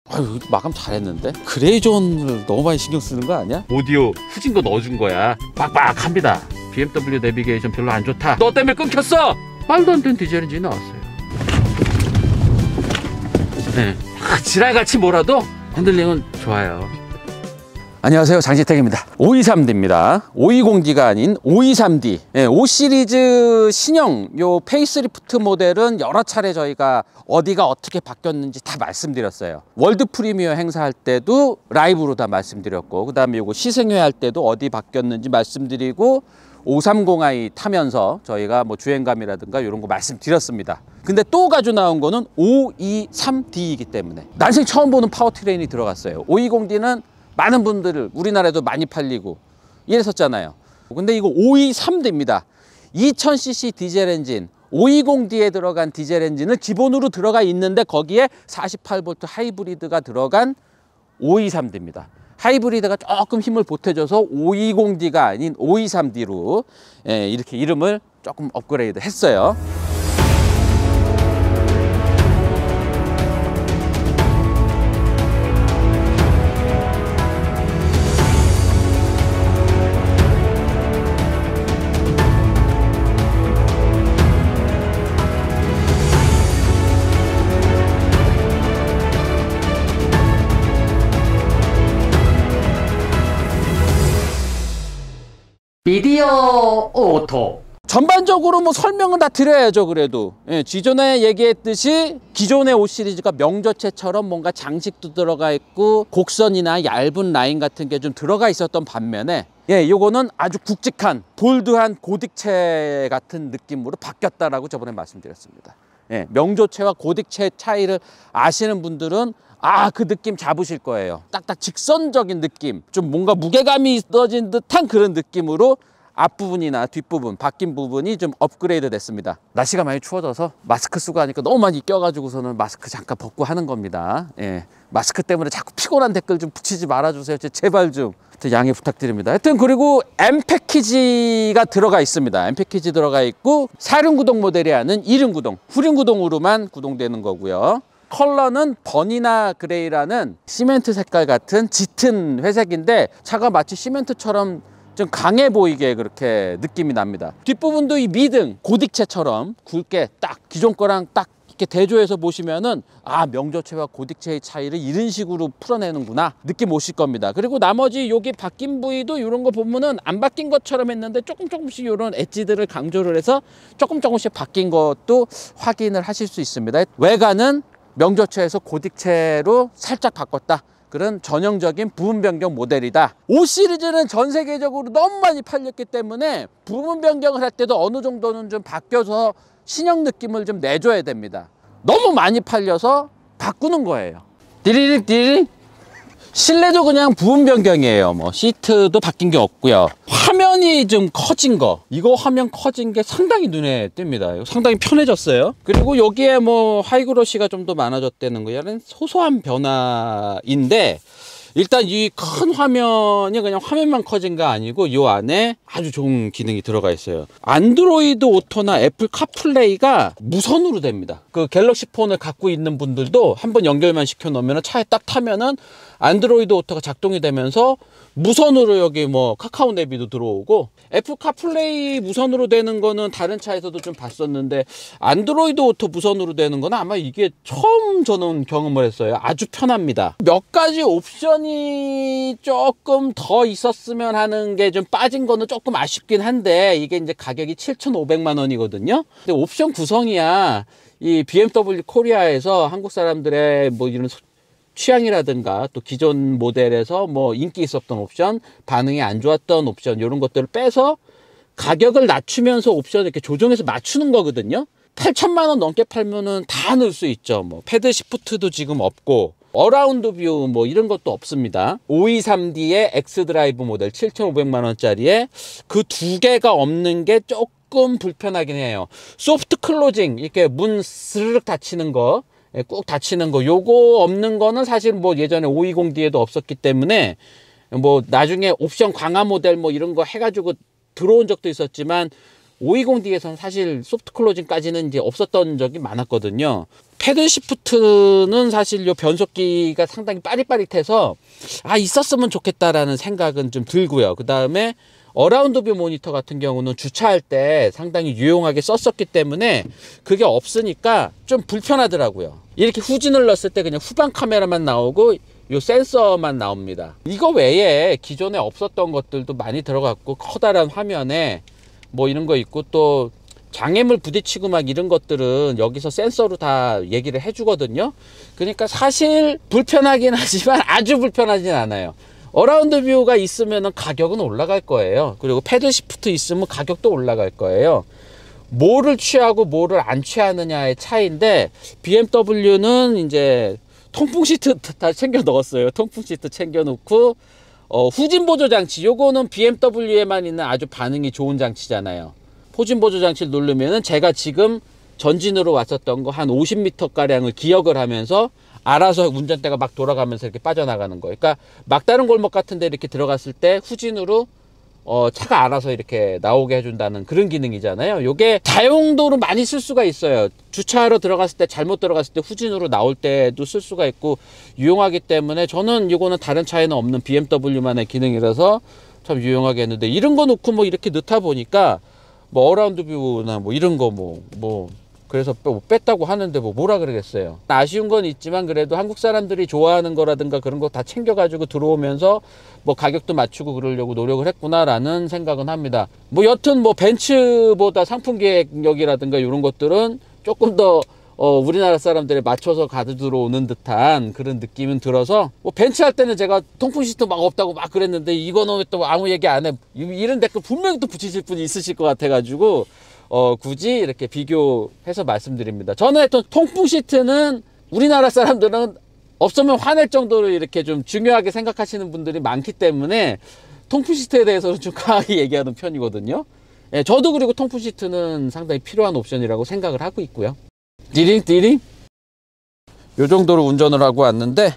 아유, 마감 잘했는데? 그레이존을 너무 많이 신경 쓰는 거 아니야? 오디오 후진 거 넣어준 거야. 빡빡합니다. BMW 내비게이션 별로 안 좋다. 너 때문에 끊겼어! 말도 안 되는 디젤 엔진이 나왔어요. 네. 지랄같이 몰아도 핸들링은 좋아요. 안녕하세요, 장지택입니다. 523D입니다 520D가 아닌 523D. 네, 5 시리즈 신형 요 페이스리프트 모델은 여러 차례 저희가 어디가 어떻게 바뀌었는지 다 말씀드렸어요. 월드 프리미어 행사할 때도 라이브로 다 말씀드렸고, 그 다음에 요거 시승회 할 때도 어디 바뀌었는지 말씀드리고, 530i 타면서 저희가 뭐 주행감이라든가 이런 거 말씀드렸습니다. 근데 또 가지고 나온 거는 523D이기 때문에 난생 처음 보는 파워트레인이 들어갔어요. 520D는 많은 분들 우리나라에도 많이 팔리고 이랬었잖아요. 근데 이거 523D입니다 2000cc 디젤 엔진 520D에 들어간 디젤 엔진은 기본으로 들어가 있는데 거기에 48V 하이브리드가 들어간 523D입니다 하이브리드가 조금 힘을 보태줘서 520D가 아닌 523D로 이렇게 이름을 조금 업그레이드 했어요. 미디어 오토. 전반적으로 뭐 설명은 다 드려야죠. 그래도 기존에 얘기했듯이 기존의 5 시리즈가 명저체처럼 뭔가 장식도 들어가 있고 곡선이나 얇은 라인 같은 게 좀 들어가 있었던 반면에 요거는 아주 굵직한 볼드한 고딕체 같은 느낌으로 바뀌었다라고 저번에 말씀드렸습니다. 명조체와 고딕체 차이를 아시는 분들은 그 느낌 잡으실 거예요. 딱딱 직선적인 느낌, 좀 뭔가 무게감이 있어진 듯한 그런 느낌으로 앞부분이나 뒷부분, 바뀐 부분이 좀 업그레이드 됐습니다. 날씨가 많이 추워져서 마스크 쓰고 하니까 너무 많이 껴가지고서는 마스크 잠깐 벗고 하는 겁니다. 마스크 때문에 자꾸 피곤한 댓글 좀 붙이지 말아주세요. 제발 좀 양해 부탁드립니다. 하여튼 그리고 M 패키지가 들어가 있습니다. M 패키지 들어가 있고 4륜 구동 모델이 아닌 2륜 구동, 후륜 구동으로만 구동되는 거고요. 컬러는 버니나 그레이라는 시멘트 색깔 같은 짙은 회색인데 차가 마치 시멘트처럼 좀 강해 보이게 그렇게 느낌이 납니다. 뒷부분도 이 미등 고딕체처럼 굵게 딱 기존 거랑 딱 이렇게 대조해서 보시면은 명저체와 고딕체의 차이를 이런 식으로 풀어내는구나 느낌 오실 겁니다. 그리고 나머지 여기 바뀐 부위도 이런 거 보면은 안 바뀐 것처럼 했는데 조금씩 이런 엣지들을 강조를 해서 조금씩 바뀐 것도 확인을 하실 수 있습니다. 외관은 명저체에서 고딕체로 살짝 바꿨다. 그런 전형적인 부분 변경 모델이다. 5 시리즈는 전 세계적으로 너무 많이 팔렸기 때문에 부분 변경을 할 때도 어느 정도는 좀 바뀌어서 신형 느낌을 좀 내줘야 됩니다. 너무 많이 팔려서 바꾸는 거예요. 띠리릭 띠리릭. 실내도 그냥 부분 변경이에요. 뭐 시트도 바뀐 게 없고요. 화면이 좀 커진 거, 이거 화면 커진 게 상당히 눈에 띕니다. 상당히 편해졌어요. 그리고 여기에 뭐 하이그로시가 좀 더 많아졌다는 거, 이런 소소한 변화인데, 일단 이 큰 화면이 그냥 화면만 커진 거 아니고 이 안에 아주 좋은 기능이 들어가 있어요. 안드로이드 오토나 애플 카플레이가 무선으로 됩니다. 그 갤럭시 폰을 갖고 있는 분들도 한번 연결만 시켜 놓으면 차에 딱 타면은 안드로이드 오토가 작동이 되면서 무선으로 여기 뭐 카카오 내비도 들어오고, 애플 카플레이 무선으로 되는 거는 다른 차에서도 좀 봤었는데 안드로이드 오토 무선으로 되는 거는 아마 이게 처음 저는 경험을 했어요. 아주 편합니다. 몇 가지 옵션이 조금 더 있었으면 하는 게 좀 빠진 거는 조금 아쉽긴 한데, 이게 이제 가격이 7,500만 원이거든요. 근데 옵션 구성이야 이 BMW 코리아에서 한국 사람들의 뭐 이런 취향이라든가 또 기존 모델에서 뭐 인기 있었던 옵션, 반응이 안 좋았던 옵션, 이런 것들을 빼서 가격을 낮추면서 옵션을 이렇게 조정해서 맞추는 거거든요. 8천만 원 넘게 팔면은 다 넣을 수 있죠. 뭐 패드 시프트도 지금 없고 어라운드 뷰 뭐 이런 것도 없습니다. 523D의 X드라이브 모델 7,500만 원짜리에 그 두 개가 없는 게 조금 불편하긴 해요. 소프트 클로징, 이렇게 문 스르륵 닫히는 거, 꾹 닫히는 거, 요거 없는 거는 사실 뭐 예전에 520D에도 없었기 때문에 뭐 나중에 옵션 강화 모델 뭐 이런 거 해가지고 들어온 적도 있었지만 520D에서는 사실 소프트 클로징까지는 이제 없었던 적이 많았거든요. 패들 시프트는 사실 요 변속기가 상당히 빠릿빠릿해서 있었으면 좋겠다라는 생각은 좀 들고요. 그 다음에 어라운드 뷰 모니터 같은 경우는 주차할 때 상당히 유용하게 썼었기 때문에 그게 없으니까 좀 불편하더라고요. 이렇게 후진을 넣었을 때 그냥 후방 카메라만 나오고 요 센서만 나옵니다. 이거 외에 기존에 없었던 것들도 많이 들어갔고, 커다란 화면에 뭐 이런 거 있고, 또 장애물 부딪히고 막 이런 것들은 여기서 센서로 다 얘기를 해주거든요. 그러니까 사실 불편하긴 하지만 아주 불편하진 않아요. 어라운드 뷰가 있으면 가격은 올라갈 거예요. 그리고 패들 시프트 있으면 가격도 올라갈 거예요. 뭐를 취하고 뭐를 안 취하느냐의 차이인데, BMW는 이제 통풍 시트 다 챙겨 넣었어요. 통풍 시트 챙겨 놓고, 후진 보조 장치, 요거는 BMW에만 있는 아주 반응이 좋은 장치잖아요. 후진 보조 장치를 누르면은 제가 지금 전진으로 왔었던 거 한 50m 가량을 기억을 하면서 알아서 운전대가 막 돌아가면서 이렇게 빠져나가는 거예요. 그러니까 막다른 골목 같은 데 이렇게 들어갔을 때 후진으로 차가 알아서 이렇게 나오게 해준다는 그런 기능이잖아요. 요게 다용도로 많이 쓸 수가 있어요. 주차하러 들어갔을 때, 잘못 들어갔을 때 후진으로 나올 때도 쓸 수가 있고 유용하기 때문에, 저는 이거는 다른 차에는 없는 BMW만의 기능이라서 참 유용하게 했는데, 이런 거 놓고 뭐 이렇게 넣다 보니까 뭐 어라운드 뷰나 뭐 이런 거 그래서 뺐다고 하는데 뭐라 그러겠어요. 아쉬운 건 있지만 그래도 한국 사람들이 좋아하는 거라든가 그런 거 다 챙겨가지고 들어오면서 뭐 가격도 맞추고 그러려고 노력을 했구나라는 생각은 합니다. 뭐 여튼 뭐 벤츠보다 상품 계획력이라든가 이런 것들은 조금 더 우리나라 사람들에 맞춰서 가져 들어오는 듯한 그런 느낌은 들어서, 뭐 벤츠 할 때는 제가 통풍 시트 막 없다고 막 그랬는데 이거는 왜 또 아무 얘기 안 해, 이런 댓글 분명히 또 붙이실 분이 있으실 것 같아가지고 굳이 이렇게 비교해서 말씀드립니다. 저는 하여튼 통풍 시트는 우리나라 사람들은 없으면 화낼 정도로 이렇게 좀 중요하게 생각하시는 분들이 많기 때문에 통풍 시트에 대해서는 좀 강하게 얘기하는 편이거든요. 예, 저도 그리고 통풍 시트는 상당히 필요한 옵션이라고 생각을 하고 있고요. 띠링 요 정도로 운전을 하고 왔는데,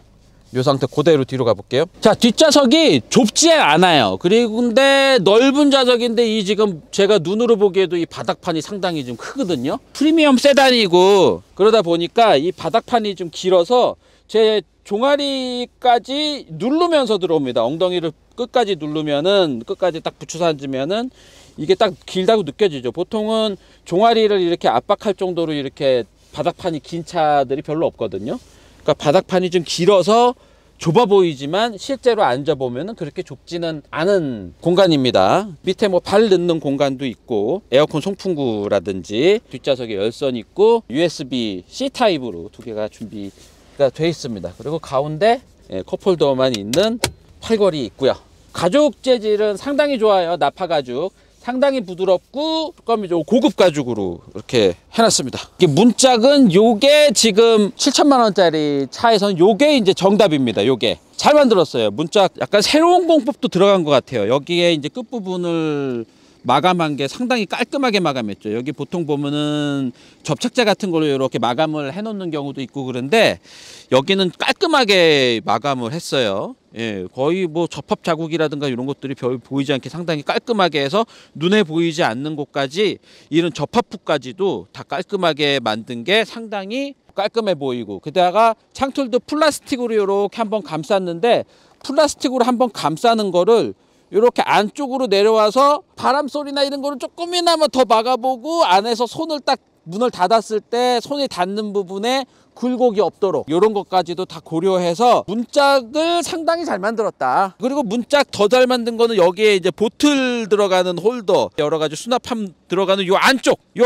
요 상태 그대로 뒤로 가볼게요. 자, 뒷좌석이 좁지 않아요. 그리고 근데 넓은 좌석인데, 이 지금 제가 눈으로 보기에도 이 바닥판이 상당히 좀 크거든요. 프리미엄 세단이고 그러다 보니까 이 바닥판이 좀 길어서 제 종아리까지 누르면서 들어옵니다. 엉덩이를 끝까지 누르면은, 끝까지 딱 붙여서 앉으면은 이게 딱 길다고 느껴지죠. 보통은 종아리를 이렇게 압박할 정도로 이렇게 바닥판이 긴 차들이 별로 없거든요. 그러니까 바닥판이 좀 길어서 좁아 보이지만 실제로 앉아보면 그렇게 좁지는 않은 공간입니다. 밑에 뭐 발 넣는 공간도 있고, 에어컨 송풍구라든지, 뒷좌석에 열선 있고, USB-C 타입으로 두 개가 준비가 되어 있습니다. 그리고 가운데 컵홀더만 있는 팔걸이 있고요. 가죽 재질은 상당히 좋아요. 나파 가죽. 상당히 부드럽고 고급 가죽으로 이렇게 해놨습니다. 이게 문짝은 요게 지금 7천만 원짜리 차에서는 요게 이제 정답입니다. 요게 잘 만들었어요. 문짝 약간 새로운 공법도 들어간 것 같아요. 여기에 이제 끝부분을 마감한 게 상당히 깔끔하게 마감했죠. 여기 보통 보면은 접착제 같은 걸로 이렇게 마감을 해 놓는 경우도 있고 그런데, 여기는 깔끔하게 마감을 했어요. 예, 거의 뭐 접합 자국이라든가 이런 것들이 별 보이지 않게 상당히 깔끔하게 해서 눈에 보이지 않는 곳까지, 이런 접합부까지도 다 깔끔하게 만든 게 상당히 깔끔해 보이고, 게다가 창틀도 플라스틱으로 이렇게 한번 감쌌는데, 플라스틱으로 한번 감싸는 거를 이렇게 안쪽으로 내려와서 바람 소리나 이런 거를 조금이나마 더 막아보고, 안에서 손을 딱 문을 닫았을 때 손이 닿는 부분에 굴곡이 없도록 이런 것까지도 다 고려해서 문짝을 상당히 잘 만들었다. 그리고 문짝 더 잘 만든 거는 여기에 이제 보틀 들어가는 홀더, 여러 가지 수납함 들어가는 요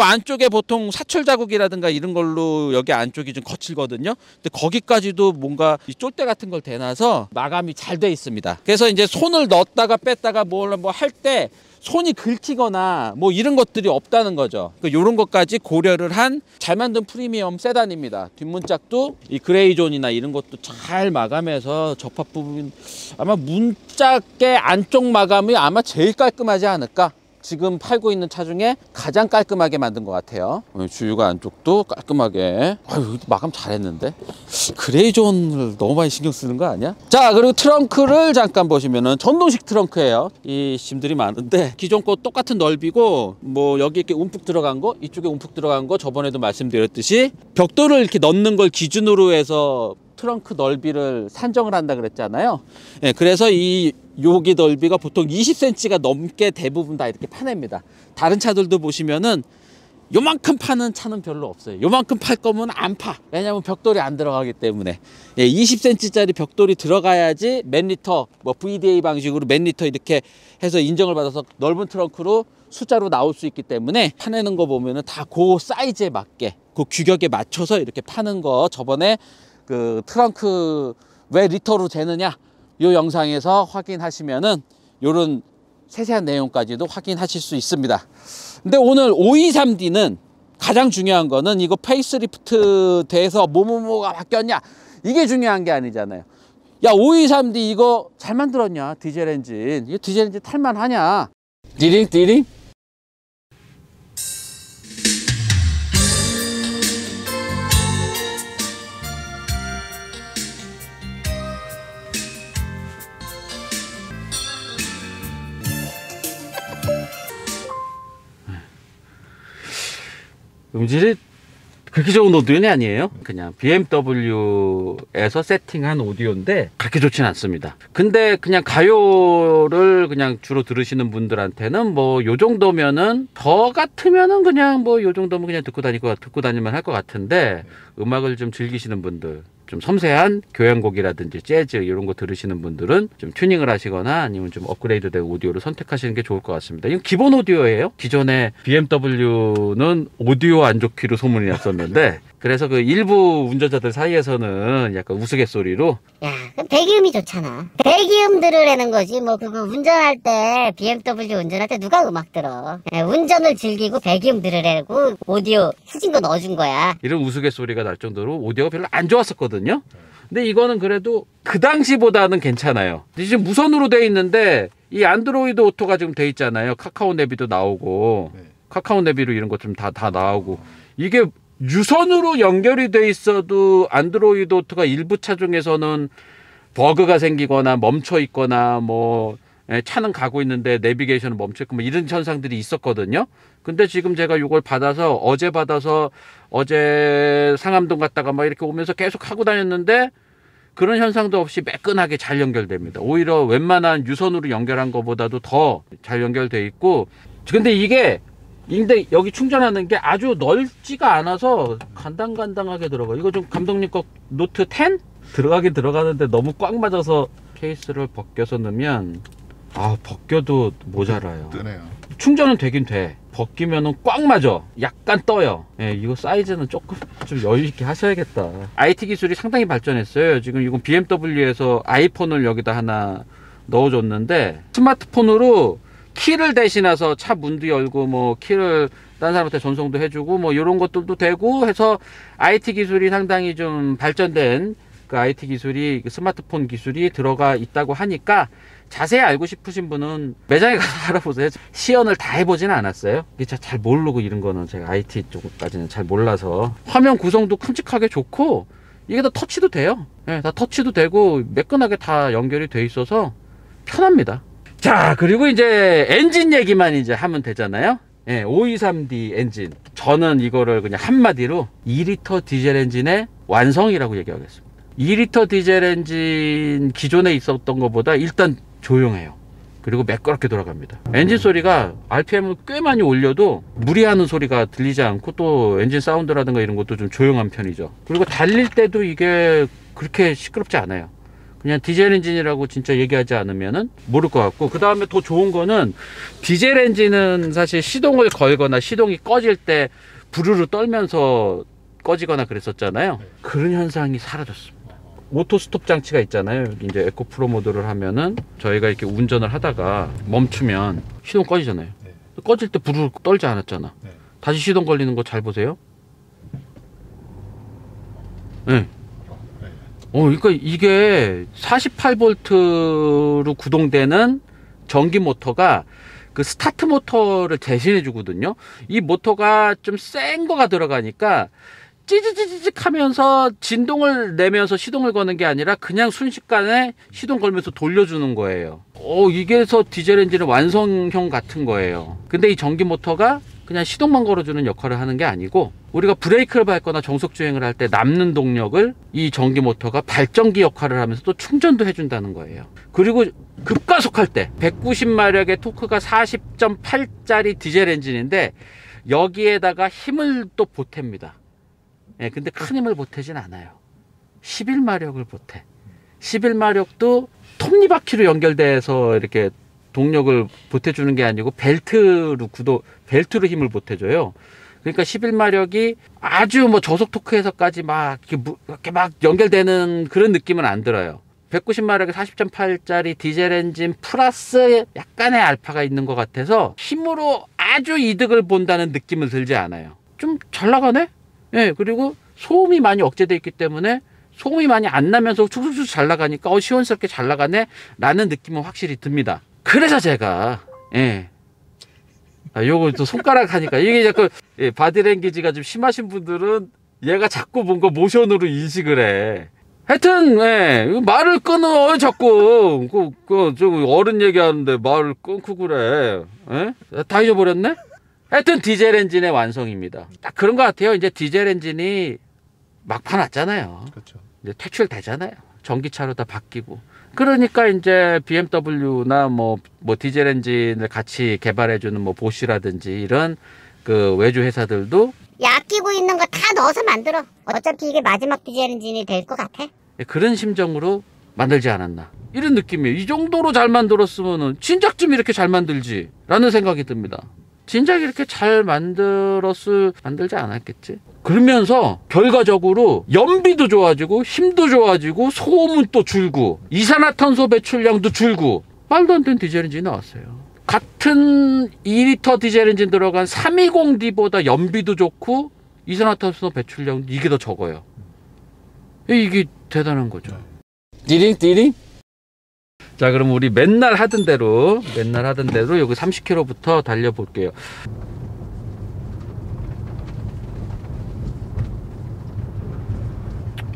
안쪽에 보통 사철 자국이라든가 이런 걸로 여기 안쪽이 좀 거칠거든요. 근데 거기까지도 뭔가 이 쫄대 같은 걸 대놔서 마감이 잘 돼 있습니다. 그래서 이제 손을 넣었다가 뺐다가 뭐 할 때 손이 긁히거나 뭐 이런 것들이 없다는 거죠. 이런 것까지 고려를 한 잘 만든 프리미엄 세단입니다. 뒷문짝도 이 그레이존이나 이런 것도 잘 마감해서 접합 부분, 아마 문짝의 안쪽 마감이 아마 제일 깔끔하지 않을까, 지금 팔고 있는 차 중에 가장 깔끔하게 만든 것 같아요. 주유가 안쪽도 깔끔하게. 아유, 마감 잘했는데. 그레이존을 너무 많이 신경 쓰는 거 아니야? 자, 그리고 트렁크를 잠깐 보시면은 전동식 트렁크예요. 이 짐들이 많은데 기존 거 똑같은 넓이고, 뭐 여기 이렇게 움푹 들어간 거, 이쪽에 움푹 들어간 거, 저번에도 말씀드렸듯이 벽돌을 이렇게 넣는 걸 기준으로 해서 트렁크 넓이를 산정을 한다 그랬잖아요. 예, 그래서 이 여기 넓이가 보통 20cm가 넘게 대부분 다 이렇게 파냅니다. 다른 차들도 보시면은 요만큼 파는 차는 별로 없어요. 요만큼 팔 거면 안 파. 왜냐면 벽돌이 안 들어가기 때문에. 예, 20cm짜리 벽돌이 들어가야지 몇 리터, 뭐 VDA 방식으로 몇 리터 이렇게 해서 인정을 받아서 넓은 트렁크로 숫자로 나올 수 있기 때문에 파내는 거 보면은 다 그 사이즈에 맞게, 그 규격에 맞춰서 이렇게 파는 거 저번에 그 트렁크 왜 리터로 재느냐 이 영상에서 확인하시면은 요런 세세한 내용까지도 확인하실 수 있습니다. 근데 오늘 523D는 가장 중요한 거는 이거 페이스리프트 돼서 뭐뭐뭐가 바뀌었냐 이게 중요한 게 아니잖아요. 야, 523D 이거 잘 만들었냐? 디젤 엔진. 이거 디젤 엔진 탈만하냐? 디링 디링. 음질이 그렇게 좋은 오디오는 아니에요. 그냥 BMW에서 세팅한 오디오인데 그렇게 좋진 않습니다. 근데 그냥 가요를 그냥 주로 들으시는 분들한테는 뭐 요 정도면은 저 같으면은 그냥 뭐 요 정도면 그냥 듣고 다니면 할 것 같은데, 음악을 좀 즐기시는 분들, 좀 섬세한 교향곡이라든지 재즈 이런 거 들으시는 분들은 좀 튜닝을 하시거나 아니면 좀 업그레이드된 오디오를 선택하시는 게 좋을 것 같습니다. 이건 기본 오디오예요. 기존에 BMW는 오디오 안 좋기로 소문이 났었는데 그래서 그 일부 운전자들 사이에서는 약간 우스갯소리로 야, 그럼 배기음이 좋잖아. 배기음 들으라는 거지. 뭐 그거 운전할 때, BMW 운전할 때 누가 음악 들어. 운전을 즐기고 배기음 들으라고 오디오 후진 거 넣어준 거야. 이런 우스갯소리가 날 정도로 오디오가 별로 안 좋았었거든요. 근데 이거는 그래도 그 당시보다는 괜찮아요. 지금 무선으로 돼 있는데 이 안드로이드 오토가 지금 돼 있잖아요. 카카오 내비도 나오고, 카카오 내비로 이런 것 좀 다 나오고. 이게 유선으로 연결이 돼 있어도 안드로이드 오토가 일부 차 중에서는 버그가 생기거나 멈춰 있거나 뭐 차는 가고 있는데 내비게이션은 멈춰 있고 뭐 이런 현상들이 있었거든요. 근데 지금 제가 이걸 어제 상암동 갔다가 막 이렇게 오면서 계속 하고 다녔는데 그런 현상도 없이 매끈하게 잘 연결됩니다. 오히려 웬만한 유선으로 연결한 것보다도 더 잘 연결돼 있고. 근데 여기 충전하는 게 아주 넓지가 않아서 간당간당하게 들어가. 이거 좀 감독님 거 노트 10? 들어가긴 들어가는데 너무 꽉 맞아서 케이스를 벗겨서 넣으면 벗겨도 모자라요. 뜨네요. 충전은 되긴 돼. 벗기면은 꽉 맞아. 약간 떠요. 예, 이거 사이즈는 조금 좀 여유 있게 하셔야겠다. IT 기술이 상당히 발전했어요. 지금 이건 BMW에서 아이폰을 여기다 하나 넣어줬는데 스마트폰으로 키를 대신해서 차 문도 열고 뭐 키를 딴 사람한테 전송도 해주고 뭐 이런 것들도 되고 해서 IT 기술이 상당히 좀 발전된 그 IT 기술이, 그 스마트폰 기술이 들어가 있다고 하니까 자세히 알고 싶으신 분은 매장에 가서 알아보세요. 시연을 다 해보지는 않았어요. 이게 잘 모르고 이런 거는 제가 IT 쪽까지는 잘 몰라서. 화면 구성도 큼직하게 좋고 이게 다 터치도 돼요. 네, 다 터치도 되고 매끈하게 다 연결이 돼 있어서 편합니다. 자, 그리고 이제 엔진 얘기만 이제 하면 되잖아요. 예, 523D 엔진. 저는 이거를 그냥 한마디로 2리터 디젤 엔진의 완성이라고 얘기하겠습니다. 2리터 디젤 엔진 기존에 있었던 것보다 일단 조용해요. 그리고 매끄럽게 돌아갑니다. 엔진 소리가 RPM을 꽤 많이 올려도 무리하는 소리가 들리지 않고 또 엔진 사운드라든가 이런 것도 좀 조용한 편이죠. 그리고 달릴 때도 이게 그렇게 시끄럽지 않아요. 그냥 디젤 엔진이라고 진짜 얘기하지 않으면은 모를 것 같고, 그 다음에 더 좋은 거는 디젤 엔진은 사실 시동을 걸거나 시동이 꺼질 때 부르르 떨면서 꺼지거나 그랬었잖아요. 그런 현상이 사라졌습니다. 오토 스톱 장치가 있잖아요. 이제 에코 프로 모드를 하면은 저희가 이렇게 운전을 하다가 멈추면 시동 꺼지잖아요. 꺼질 때 부르르 떨지 않았잖아. 다시 시동 걸리는 거 잘 보세요. 네. 그러니까 이게 48V로 구동되는 전기 모터가 그 스타트 모터를 대신해 주거든요. 이 모터가 좀 센 거가 들어가니까 찌직찌직 하면서 진동을 내면서 시동을 거는 게 아니라 그냥 순식간에 시동 걸면서 돌려주는 거예요. 이게서 디젤 엔진의 완성형 같은 거예요. 근데 이 전기 모터가 그냥 시동만 걸어주는 역할을 하는 게 아니고 우리가 브레이크를 밟거나 정속 주행을 할 때 남는 동력을 이 전기 모터가 발전기 역할을 하면서 또 충전도 해준다는 거예요. 그리고 급가속할 때 190마력의 토크가 40.8짜리 디젤 엔진인데 여기에다가 힘을 또 보탭니다. 예, 근데 큰 힘을 보태진 않아요. 11마력을 보태. 11마력도 톱니바퀴로 연결돼서 이렇게 동력을 보태주는 게 아니고 벨트로 힘을 보태줘요. 그러니까 11마력이 아주 뭐 저속 토크에서까지 이렇게 막 연결되는 그런 느낌은 안 들어요. 190마력의 40.8짜리 디젤 엔진 플러스 약간의 알파가 있는 것 같아서 힘으로 아주 이득을 본다는 느낌은 들지 않아요. 좀 잘 나가네? 예, 그리고 소음이 많이 억제되어 있기 때문에 소음이 많이 안 나면서 툭툭툭 잘 나가니까 시원스럽게 잘 나가네 라는 느낌은 확실히 듭니다. 그래서 제가 요거 또 손가락 하니까 이게 자꾸 바디랭귀지가 좀 심하신 분들은 얘가 자꾸 뭔가 모션으로 인식을 해. 하여튼 말을 끊어 자꾸 저 어른 얘기하는데 말을 끊고 그래. 다 잊어버렸네? 하여튼 디젤 엔진의 완성입니다. 딱 그런 것 같아요. 이제 디젤 엔진이 막판 왔잖아요. 그렇죠. 이제 퇴출되잖아요. 전기차로 다 바뀌고. 그러니까 이제 BMW나 뭐 디젤 엔진을 같이 개발해주는 뭐 보쉬라든지 이런 그 외주 회사들도 아끼고 있는 거 다 넣어서 만들어. 어차피 이게 마지막 디젤 엔진이 될 것 같아. 그런 심정으로 만들지 않았나. 이런 느낌이에요. 이 정도로 잘 만들었으면은 진작 좀 이렇게 잘 만들지 라는 생각이 듭니다. 진작 이렇게 잘 만들지 않았겠지. 그러면서 결과적으로 연비도 좋아지고 힘도 좋아지고 소음은 또 줄고 이산화탄소 배출량도 줄고 말도 안 되는 디젤 엔진이 나왔어요. 같은 2리터 디젤 엔진 들어간 320D보다 연비도 좋고 이산화탄소 배출량도 이게 더 적어요. 이게 대단한 거죠. 띠링. 자, 그럼 우리 맨날 하던 대로 여기 30km부터 달려볼게요.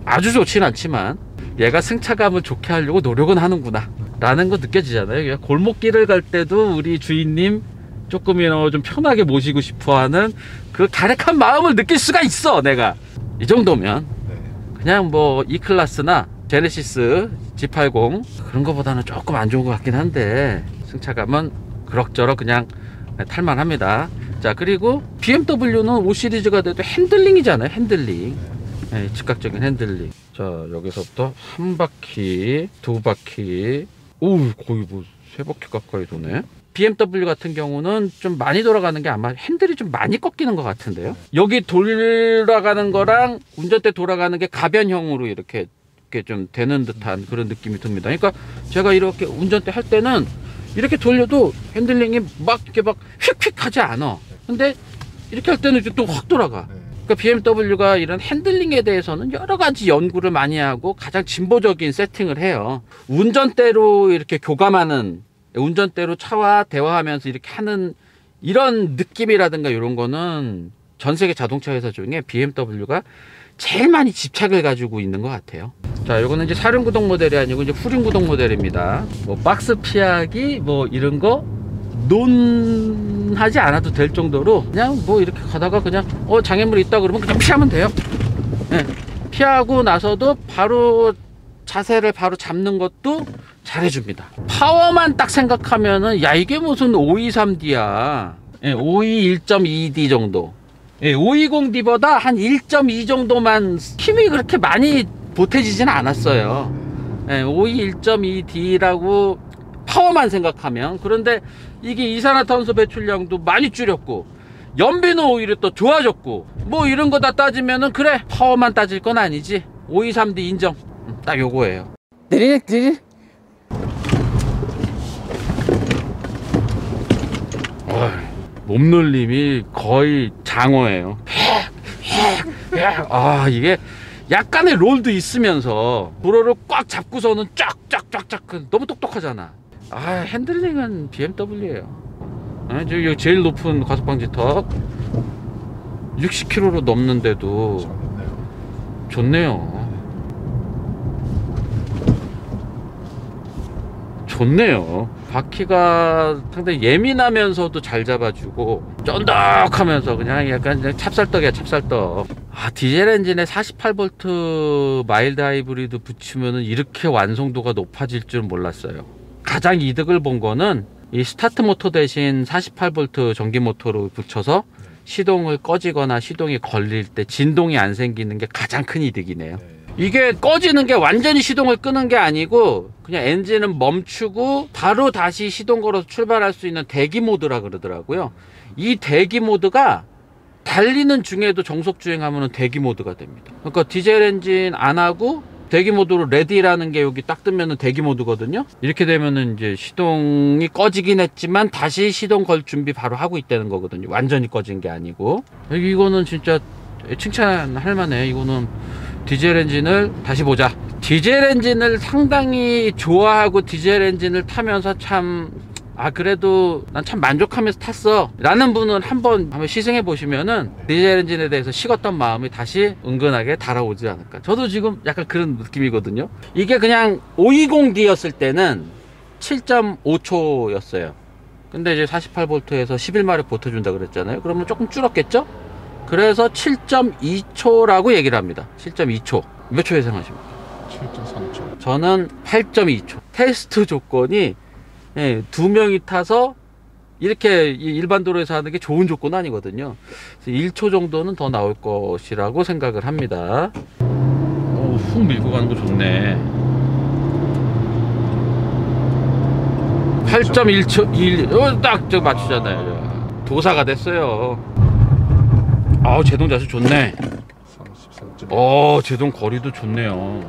아주 좋진 않지만 얘가 승차감을 좋게 하려고 노력은 하는구나 라는 거 느껴지잖아요. 골목길을 갈 때도 우리 주인님 조금이나마 좀 편하게 모시고 싶어하는 그 가력한 마음을 느낄 수가 있어. 내가 이 정도면 그냥 뭐 E클래스나 제네시스 G80 그런 거보다는 조금 안 좋은 것 같긴 한데 승차감은 그럭저럭 그냥 탈만합니다. 자, 그리고 BMW는 5 시리즈가 돼도 핸들링이잖아요. 핸들링. 즉각적인 핸들링. 자, 여기서부터 한 바퀴, 두 바퀴, 거의 뭐 세 바퀴 가까이 도네. BMW 같은 경우는 좀 많이 돌아가는 게 아마 핸들이 좀 많이 꺾이는 것 같은데요. 여기 돌아가는 거랑 운전대 돌아가는 게 가변형으로 이렇게 좀 되는 듯한 그런 느낌이 듭니다. 그러니까 제가 이렇게 운전대 할 때는 이렇게 돌려도 핸들링이 이렇게 휙휙 하지 않아. 근데 이렇게 할 때는 또 확 돌아가. 그러니까 BMW가 이런 핸들링에 대해서는 여러 가지 연구를 많이 하고 가장 진보적인 세팅을 해요. 운전대로 이렇게 교감하는, 운전대로 차와 대화하면서 이렇게 하는 이런 느낌이라든가 이런 거는 전 세계 자동차 회사 중에 BMW가 제일 많이 집착을 가지고 있는 것 같아요. 자, 요거는 이제 사륜구동 모델이 아니고 이제 후륜구동 모델입니다. 뭐 박스 피하기 뭐 이런 거 논하지 않아도 될 정도로 그냥 뭐 이렇게 가다가 그냥 장애물 있다 그러면 그냥 피하면 돼요. 네. 피하고 나서도 바로 자세를 바로 잡는 것도 잘해줍니다. 파워만 딱 생각하면은 야, 이게 무슨 523D야. 네, 52 1.2D 정도. 네, 520D보다 한 1.2 정도만 힘이 그렇게 많이 보태지진 않았어요. 네, 52 1.2D라고 파워만 생각하면. 그런데 이게 이산화탄소 배출량도 많이 줄였고 연비는 오히려 또 좋아졌고 뭐 이런 거 다 따지면은 그래, 파워만 따질 건 아니지. 523D 인정. 딱 요거예요. 띠링. 몸놀림이 거의 장어예요. 아, 이게 약간의 롤도 있으면서 도로를 꽉 잡고서는 쫙쫙쫙쫙 너무 똑똑하잖아. 아, 핸들링은 BMW예요. 여기 제일 높은 과속방지턱 60km로 넘는데도 좋네요. 좋네요. 바퀴가 상당히 예민하면서도 잘 잡아주고 쫀득하면서 그냥 약간 찹쌀떡이야, 찹쌀떡. 디젤 엔진에 48V 마일드 하이브리드 붙이면은 이렇게 완성도가 높아질 줄 몰랐어요. 가장 이득을 본 거는 이 스타트 모터 대신 48V 전기 모터로 붙여서 시동을 꺼지거나 시동이 걸릴 때 진동이 안 생기는 게 가장 큰 이득이네요. 이게 꺼지는 게 완전히 시동을 끄는 게 아니고 그냥 엔진은 멈추고 바로 다시 시동 걸어서 출발할 수 있는 대기 모드라 그러더라고요. 이 대기 모드가 달리는 중에도 정속 주행하면 대기 모드가 됩니다. 그러니까 디젤 엔진 안 하고 대기 모드로 레디라는 게 여기 딱 뜨면은 대기 모드거든요. 이렇게 되면은 이제 시동이 꺼지긴 했지만 다시 시동 걸 준비 바로 하고 있다는 거거든요. 완전히 꺼진 게 아니고. 이거는 진짜 칭찬할 만해. 이거는 디젤 엔진을 다시 보자. 디젤 엔진을 상당히 좋아하고 디젤 엔진을 타면서 참 그래도 난 참 만족하면서 탔어 라는 분은 한번 시승해 보시면은 디젤 엔진에 대해서 식었던 마음이 다시 은근하게 달아오지 않을까. 저도 지금 약간 그런 느낌이거든요. 이게 그냥 520D였을 때는 7.5초 였어요. 근데 이제 48V에서 11마력 보태준다 그랬잖아요. 그러면 조금 줄었겠죠? 그래서 7.2초라고 얘기를 합니다. 7.2초. 몇 초 예상하십니까? 7.3초. 저는 8.2초. 테스트 조건이 두 명이 타서 이렇게 일반 도로에서 하는 게 좋은 조건 아니거든요. 그래서 1초 정도는 더 나올 것이라고 생각을 합니다. 훅 밀고 가는 거 좋네. 8.1초, 딱 맞추잖아요. 도사가 됐어요. 제동 자세 좋네. 33점. 제동 거리도 좋네요.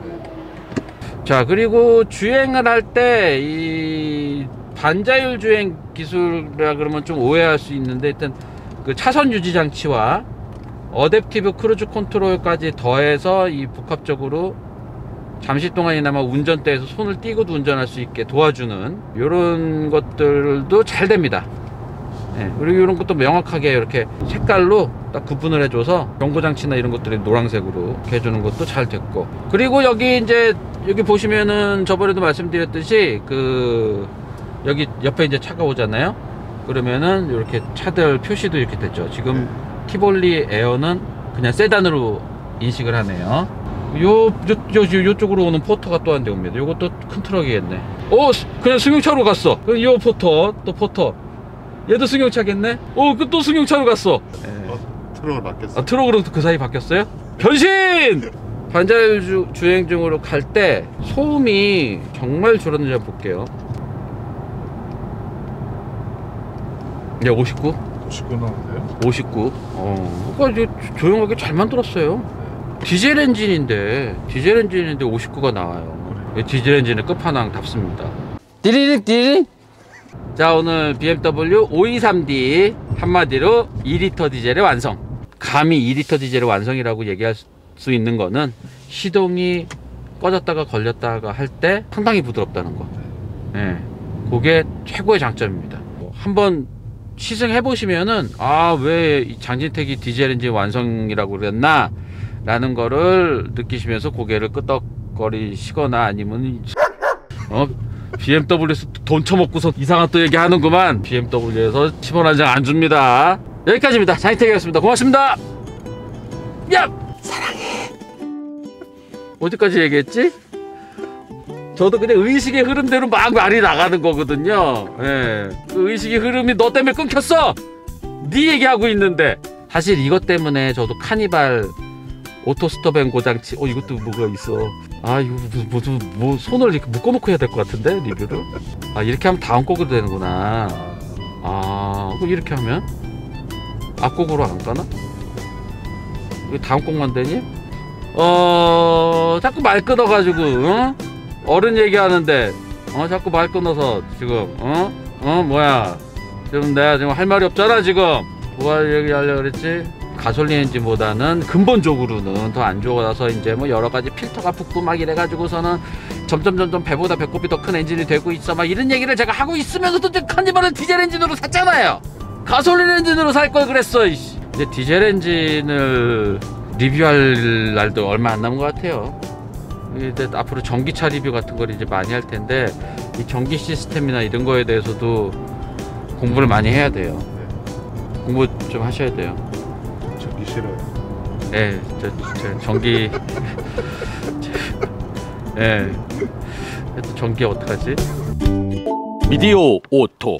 자, 그리고 주행을 할 때 이 반자율 주행 기술이라 그러면 좀 오해할 수 있는데, 일단 그 차선 유지 장치와 어댑티브 크루즈 컨트롤까지 더해서 이 복합적으로 잠시 동안이나마 운전대에서 손을 띄고도 운전할 수 있게 도와주는 이런 것들도 잘 됩니다. 그리고 이런 것도 명확하게 이렇게 색깔로 딱 구분을 해줘서 경고장치나 이런 것들이 노란색으로 이렇게 해주는 것도 잘 됐고, 그리고 여기 이제 여기 보시면은 저번에도 말씀드렸듯이 여기 옆에 이제 차가 오잖아요. 그러면은 이렇게 차들 표시도 이렇게 됐죠. 지금 티볼리 에어는 그냥 세단으로 인식을 하네요. 요쪽으로 오는 포터가 또 한 대 옵니다. 요것도 큰 트럭이겠네. 그냥 승용차로 갔어. 요 포터, 또 포터. 얘도 승용차겠네? 또 승용차로 갔어. 트럭을 바뀌었어. 트럭으로 그 사이 바뀌었어요? 변신! 반자율 주행 중으로 갈 때 소음이 정말 줄었는지 한번 볼게요. 59? 59 나오는데요? 59. 그러니까 조용하게 잘 만들었어요. 디젤 엔진인데 59가 나와요. 디젤 엔진의 끝판왕답습니다. 디리릭. 자, 오늘 BMW 523D 한마디로 2리터 디젤의 완성. 감히 2리터 디젤의 완성이라고 얘기할 수 있는 거는 시동이 꺼졌다가 걸렸다가 할 때 상당히 부드럽다는 거. 그게 최고의 장점입니다. 한번 시승해 보시면은 왜 장진택이 디젤 엔진 완성이라고 그랬나 라는 거를 느끼시면서 고개를 끄덕거리시거나 아니면 BMW에서 돈 처먹고서 이상한 또 얘기하는구만. BMW에서 10원 한 장 안 줍니다. 여기까지입니다. 장인택이었습니다. 고맙습니다. 야! 사랑해. 어디까지 얘기했지? 저도 그냥 의식의 흐름대로 막 말이 나가는 거거든요. 그 의식의 흐름이 너 때문에 끊겼어. 네 얘기하고 있는데. 사실 이것 때문에 저도 카니발 오토스톱 앤 고장치 이것도 뭐가 있어. 이거 뭐 손을 이렇게 묶어놓고 해야 될 것 같은데 리뷰를. 이렇게 하면 다음 곡으로 되는구나. 그럼 이렇게 하면 앞곡으로 안 가나? 왜 다음 곡만 되니? 자꾸 말 끊어가지고 어른 얘기하는데 자꾸 말 끊어서 지금 뭐야 지금 내가 지금 할 말이 없잖아. 지금 뭐 얘기하려고 그랬지? 가솔린 엔진보다는 근본적으로는 더 안 좋아서 이제 뭐 여러 가지 필터가 붙고 막 이래가지고서는 점점 배보다 배꼽이 더 큰 엔진이 되고 있어 막 이런 얘기를 제가 하고 있으면서도 카니발을 디젤 엔진으로 샀잖아요. 가솔린 엔진으로 살 걸 그랬어. 이제 디젤 엔진을 리뷰할 날도 얼마 안 남은 것 같아요. 이제 앞으로 전기차 리뷰 같은 걸 이제 많이 할 텐데 이 전기 시스템이나 이런 거에 대해서도 공부를 많이 해야 돼요. 공부 좀 하셔야 돼요. 전기 싫어요. 예, 저 전기 예, 전기 어떡하지? 미디어 오토